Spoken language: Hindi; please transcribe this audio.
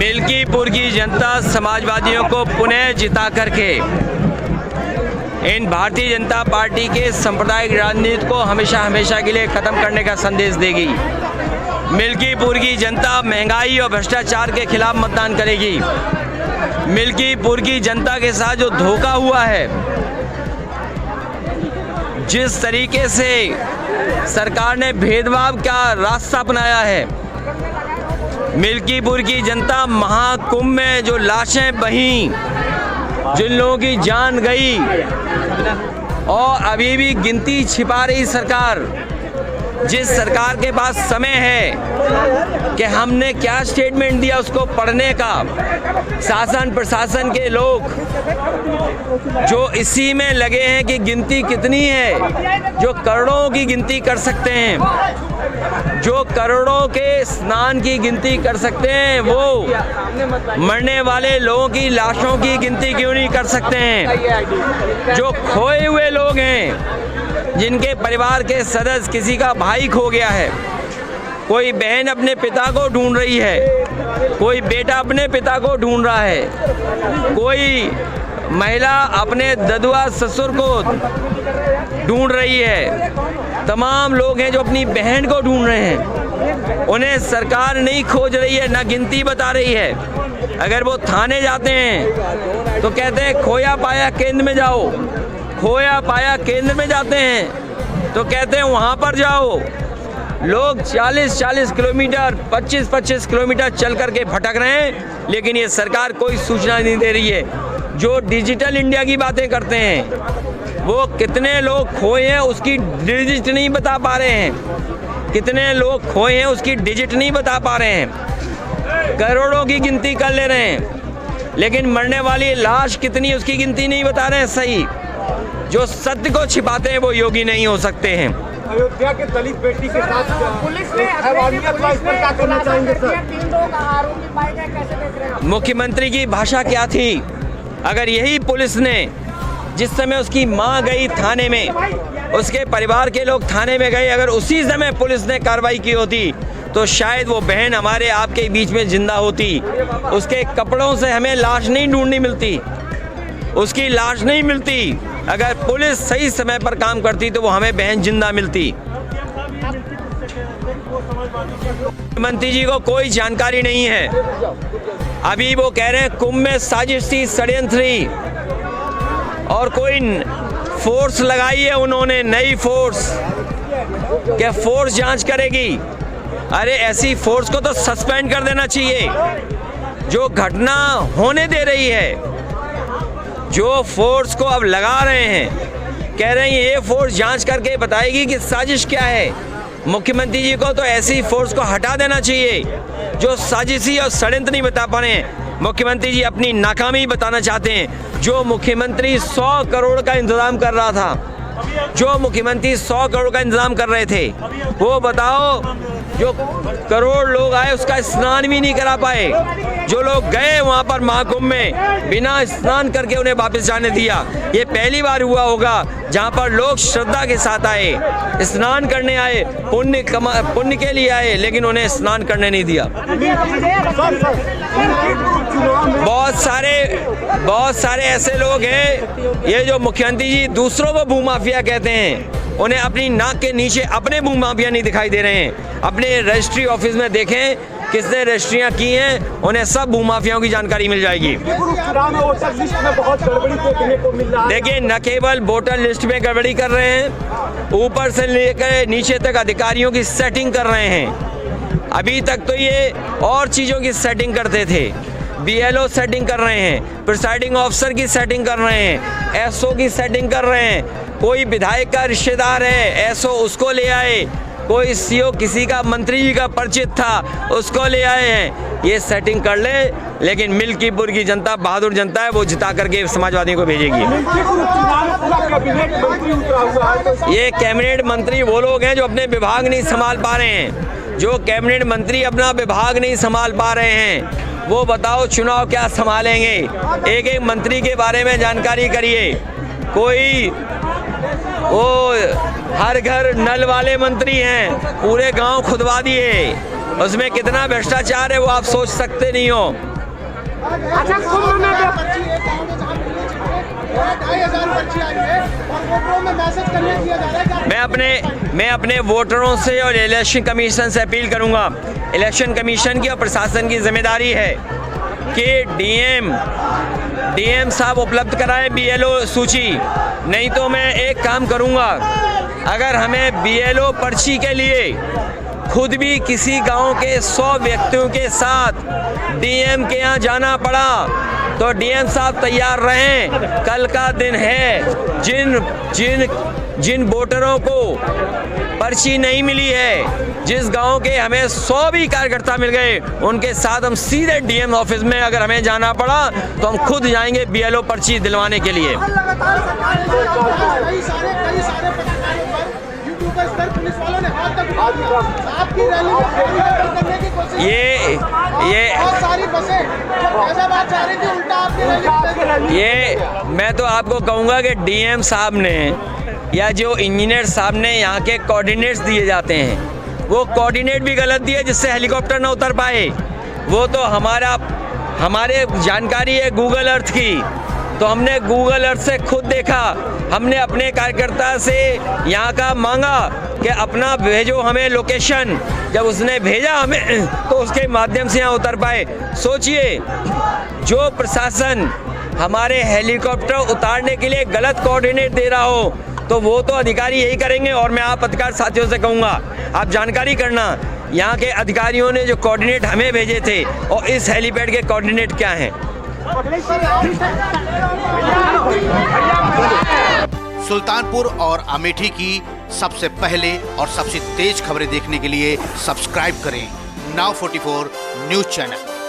मिल्कीपुर की जनता समाजवादियों को पुनः जिता करके इन भारतीय जनता पार्टी के सांप्रदायिक राजनीति को हमेशा हमेशा के लिए ख़त्म करने का संदेश देगी। मिल्कीपुर की जनता महंगाई और भ्रष्टाचार के खिलाफ मतदान करेगी। मिल्कीपुर की जनता के साथ जो धोखा हुआ है, जिस तरीके से सरकार ने भेदभाव का रास्ता अपनाया है, मिल्कीपुर की जनता महाकुंभ में जो लाशें बहीं, जिन लोगों की जान गई और अभी भी गिनती छिपा रही सरकार, जिस सरकार के पास समय है कि हमने क्या स्टेटमेंट दिया उसको पढ़ने का, शासन प्रशासन के लोग जो इसी में लगे हैं कि गिनती कितनी है, जो करोड़ों की गिनती कर सकते हैं, जो करोड़ों के स्नान की गिनती कर सकते हैं, वो मरने वाले लोगों की लाशों की गिनती क्यों नहीं कर सकते हैं? जो खोए हुए लोग हैं, जिनके परिवार के सदस्य, किसी का भाई खो गया है, कोई बहन अपने पिता को ढूंढ रही है, कोई बेटा अपने पिता को ढूंढ रहा है, कोई महिला अपने ददुआ ससुर को ढूंढ रही है, तमाम लोग हैं जो अपनी बहन को ढूंढ रहे हैं। उन्हें सरकार नहीं खोज रही है, ना गिनती बता रही है। अगर वो थाने जाते हैं तो कहते हैं खोया पाया केंद्र में जाओ, खोया पाया केंद्र में जाते हैं तो कहते हैं वहाँ पर जाओ। लोग 40-40 किलोमीटर, 25-25 किलोमीटर चल करके भटक रहे हैं, लेकिन ये सरकार कोई सूचना नहीं दे रही है। जो डिजिटल इंडिया की बातें करते हैं, वो कितने लोग खोए हैं उसकी डिजिट नहीं बता पा रहे हैं, कितने लोग खोए हैं उसकी डिजिट नहीं बता पा रहे हैं। करोड़ों की गिनती कर ले रहे हैं, लेकिन मरने वाली लाश कितनी उसकी गिनती नहीं बता रहे हैं सही। जो सत्य को छिपाते हैं वो योगी नहीं हो सकते हैं। अयोध्या के दलित बेटी के साथ पुलिस ने क्या करना चाहेंगे सर? मुख्यमंत्री की भाषा क्या थी? अगर यही पुलिस ने जिस समय उसकी मां गई थाने में, उसके परिवार के लोग थाने में गए, अगर उसी समय पुलिस ने कार्रवाई की होती तो शायद वो बहन हमारे आपके बीच में जिंदा होती। उसके कपड़ों से हमें लाश नहीं ढूंढनी मिलती, उसकी लाश नहीं मिलती। अगर पुलिस सही समय पर काम करती तो वो हमें बहन जिंदा मिलती। मुख्यमंत्री जी को कोई जानकारी नहीं है। अभी वो कह रहे हैं कुंभ में साजिश थी, षड्यंत्र थी और कोई फोर्स लगाई है उन्होंने, नई फोर्स। क्या फोर्स जांच करेगी? अरे ऐसी फोर्स को तो सस्पेंड कर देना चाहिए जो घटना होने दे रही है। जो फोर्स को अब लगा रहे हैं, कह रहे हैं ये फोर्स जांच करके बताएगी कि साजिश क्या है। मुख्यमंत्री जी को तो ऐसी फोर्स को हटा देना चाहिए जो साजिशी और षड्यंत्र नहीं बता पा रहे हैं। मुख्यमंत्री जी अपनी नाकामी बताना चाहते हैं। जो मुख्यमंत्री 100 करोड़ का इंतजाम कर रहा था, जो मुख्यमंत्री 100 करोड़ का इंतजाम कर रहे थे, वो बताओ जो करोड़ लोग आए उसका स्नान भी नहीं करा पाए। जो लोग गए वहाँ पर महाकुंभ में बिना स्नान करके उन्हें वापस जाने दिया। ये पहली बार हुआ होगा जहाँ पर लोग श्रद्धा के साथ आए, स्नान करने आए, पुण्य के लिए आए, लेकिन उन्हें स्नान करने नहीं दिया। बहुत सारे ऐसे लोग हैं, ये जो मुख्यमंत्री जी दूसरों को भूमाफिया कहते हैं, उन्हें अपनी नाक के नीचे अपने भूमाफिया नहीं दिखाई दे रहे हैं। अपने रजिस्ट्री ऑफिस में देखें किसने रजिस्ट्रियाँ की हैं, उन्हें सब भूमाफियाओं की जानकारी मिल जाएगी। देखिए, न केवल वोटर लिस्ट में गड़बड़ी कर रहे हैं, ऊपर से लेकर नीचे तक अधिकारियों की सेटिंग कर रहे हैं। अभी तक तो ये और चीज़ों की सेटिंग करते थे, BLO सेटिंग कर रहे हैं, प्रिसाइडिंग ऑफिसर की सेटिंग कर रहे हैं, SO की सेटिंग कर रहे हैं। कोई विधायक का रिश्तेदार है, SO उसको ले आए, कोई CO किसी का मंत्री जी का परिचित था उसको ले आए हैं। ये सेटिंग कर ले, लेकिन मिल्कीपुर की जनता बहादुर जनता है, वो जिता करके समाजवादियों को भेजेगी। ये कैबिनेट मंत्री वो लोग हैं जो अपने विभाग नहीं संभाल पा रहे हैं। जो कैबिनेट मंत्री अपना विभाग नहीं संभाल पा रहे हैं, वो बताओ चुनाव क्या संभालेंगे? एक एक मंत्री के बारे में जानकारी करिए। कोई वो हर घर नल वाले मंत्री हैं, पूरे गांव खुदवा दिए, उसमें कितना भ्रष्टाचार है वो आप सोच सकते नहीं हो। अच्छा, कुंभ में पर्ची है, गाँव में जहाँ मिलनी चाहिए, 2,500 पर्ची आई है और वोटरों में मैसेज करने दिया जा रहा है कि मैं अपने वोटरों से और इलेक्शन कमीशन से अपील करूंगा। इलेक्शन कमीशन की और प्रशासन की जिम्मेदारी है कि डीएम साहब उपलब्ध कराएं BLO सूची। नहीं तो मैं एक काम करूंगा, अगर हमें BLO पर्ची के लिए खुद भी किसी गांव के 100 व्यक्तियों के साथ डीएम के यहाँ जाना पड़ा तो डीएम साहब तैयार रहें। कल का दिन है, जिन वोटरों को पर्ची नहीं मिली है, जिस गांव के हमें 100 भी कार्यकर्ता मिल गए, उनके साथ हम सीधे डीएम ऑफिस में अगर हमें जाना पड़ा तो हम खुद जाएंगे BLO पर्ची दिलवाने के लिए। ये मैं तो आपको कहूँगा कि डीएम साहब ने या जो इंजीनियर साहब ने यहाँ के कोऑर्डिनेट्स दिए जाते हैं, वो कोऑर्डिनेट भी गलत दिए जिससे हेलीकॉप्टर ना उतर पाए। वो तो हमारे जानकारी है गूगल अर्थ की, तो हमने गूगल अर्थ से खुद देखा। हमने अपने कार्यकर्ता से यहाँ का मांगा कि अपना भेजो हमें लोकेशन। जब उसने भेजा हमें तो उसके माध्यम से यहाँ उतर पाए। सोचिए, जो प्रशासन हमारे हेलीकॉप्टर उतारने के लिए गलत कोऑर्डिनेट दे रहा हो तो वो तो अधिकारी यही करेंगे। और मैं आप पत्रकार साथियों से कहूँगा, आप जानकारी करना यहाँ के अधिकारियों ने जो कोऑर्डिनेट हमें भेजे थे और इस हेलीपैड के कोऑर्डिनेट क्या हैं। सुल्तानपुर और अमेठी की सबसे पहले और सबसे तेज खबरें देखने के लिए सब्सक्राइब करें Now 44 न्यूज चैनल।